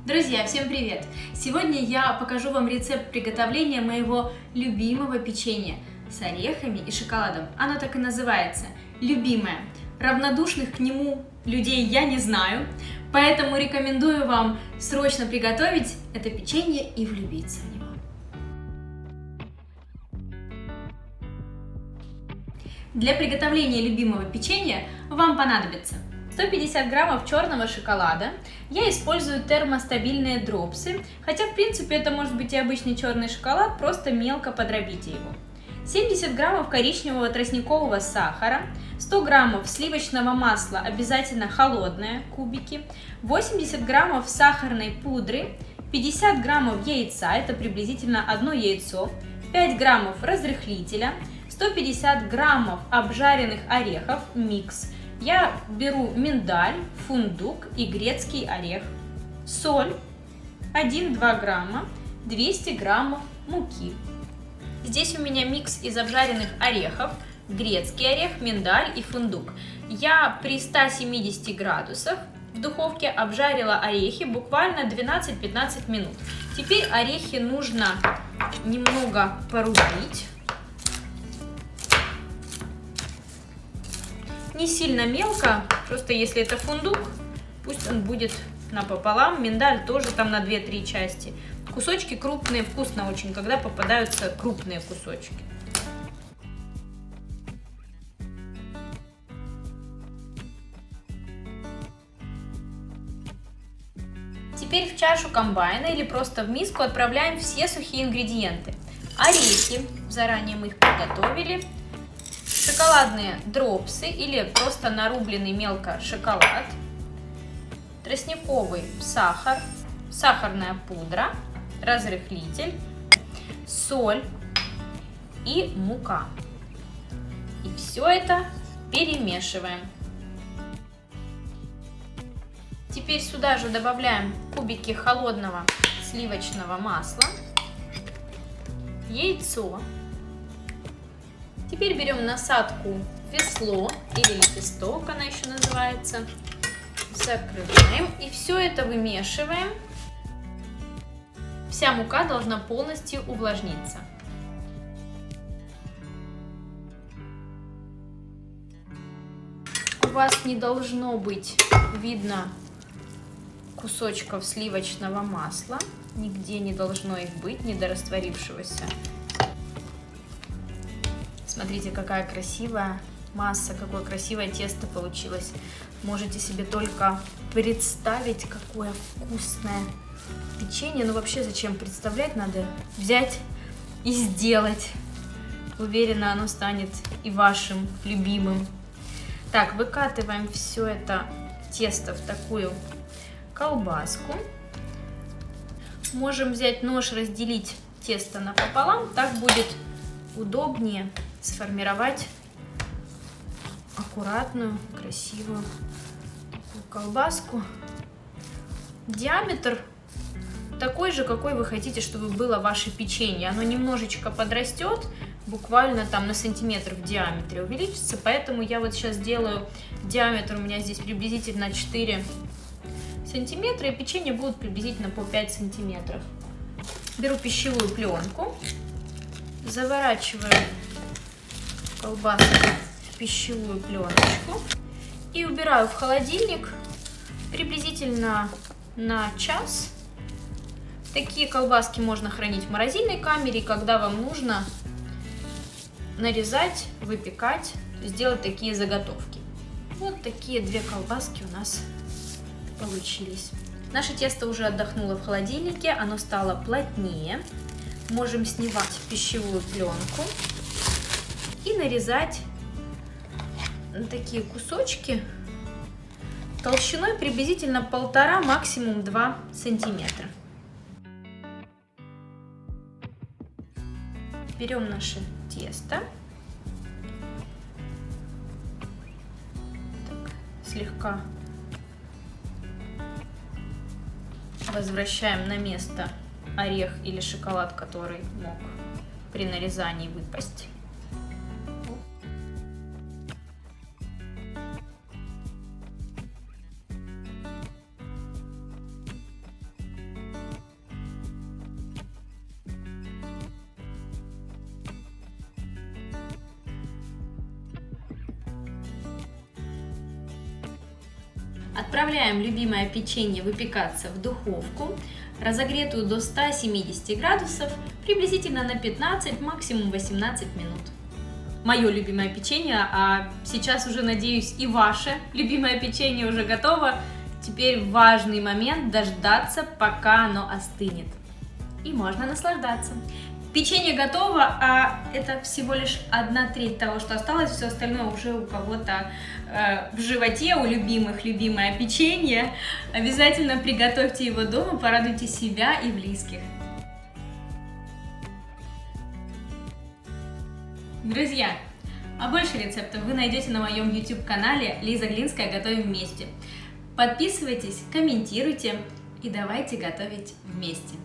Друзья, всем привет! Сегодня я покажу вам рецепт приготовления моего любимого печенья с орехами и шоколадом. Оно так и называется – любимое. Равнодушных к нему людей я не знаю, поэтому рекомендую вам срочно приготовить это печенье и влюбиться в него. Для приготовления любимого печенья вам понадобится 150 граммов черного шоколада. Я использую термостабильные дропсы, хотя в принципе это может быть и обычный черный шоколад, просто мелко подробите его. 70 граммов коричневого тростникового сахара, 100 граммов сливочного масла, обязательно холодное, кубики, 80 граммов сахарной пудры, 50 граммов яйца, это приблизительно одно яйцо, 5 граммов разрыхлителя, 150 граммов обжаренных орехов, микс. Я беру миндаль, фундук и грецкий орех, соль 1-2 грамма, 200 граммов муки. Здесь у меня микс из обжаренных орехов, грецкий орех, миндаль и фундук. Я при 170 градусах в духовке обжарила орехи буквально 12-15 минут. Теперь орехи нужно немного порубить. Не сильно мелко, просто если это фундук, пусть он будет напополам, миндаль тоже там на 2-3 части. Кусочки крупные, вкусно очень, когда попадаются крупные кусочки. Теперь в чашу комбайна или просто в миску отправляем все сухие ингредиенты. Орехи, заранее мы их приготовили. Шоколадные дропсы или просто нарубленный мелко шоколад, тростниковый сахар, сахарная пудра, разрыхлитель, соль и мука. И все это перемешиваем. Теперь сюда же добавляем кубики холодного сливочного масла, яйцо. Теперь берем насадку весло или лепесток, она еще называется, закрываем и все это вымешиваем. Вся мука должна полностью увлажниться. У вас не должно быть видно кусочков сливочного масла, нигде не должно их быть, недорастворившегося. Смотрите, какая красивая масса, какое красивое тесто получилось. Можете себе только представить, какое вкусное печенье. Ну вообще зачем представлять, надо взять и сделать. Уверена, оно станет и вашим любимым. Так, выкатываем все это тесто в такую колбаску. Можем взять нож, разделить тесто напополам, так будет удобнее сформировать аккуратную, красивую такую колбаску. Диаметр такой же, какой вы хотите, чтобы было ваше печенье. Оно немножечко подрастет, буквально там на сантиметр в диаметре увеличится, поэтому я вот сейчас делаю диаметр, у меня здесь приблизительно 4 сантиметра, и печенье будет приблизительно по 5 сантиметров. Беру пищевую пленку, заворачиваю колбаску в пищевую пленочку и убираю в холодильник приблизительно на час. Такие колбаски можно хранить в морозильной камере, когда вам нужно нарезать, выпекать, сделать такие заготовки. Вот такие две колбаски у нас получились. Наше тесто уже отдохнуло в холодильнике, оно стало плотнее. Можем снимать пищевую пленку и нарезать на такие кусочки толщиной приблизительно 1,5, максимум 2 сантиметра. Берем наше тесто, так, слегка возвращаем на место орех или шоколад, который мог при нарезании выпасть. Отправляем любимое печенье выпекаться в духовку, разогретую до 170 градусов, приблизительно на 15, максимум 18 минут. Мое любимое печенье, а сейчас уже, надеюсь, и ваше любимое печенье уже готово. Теперь важный момент дождаться, пока оно остынет. И можно наслаждаться. Печенье готово, а это всего лишь 1/3 того, что осталось, все остальное уже у кого-то в животе, у любимых, любимое печенье. Обязательно приготовьте его дома, порадуйте себя и близких. Друзья, а больше рецептов вы найдете на моем YouTube-канале Лиза Глинская «Готовим вместе». Подписывайтесь, комментируйте и давайте готовить вместе.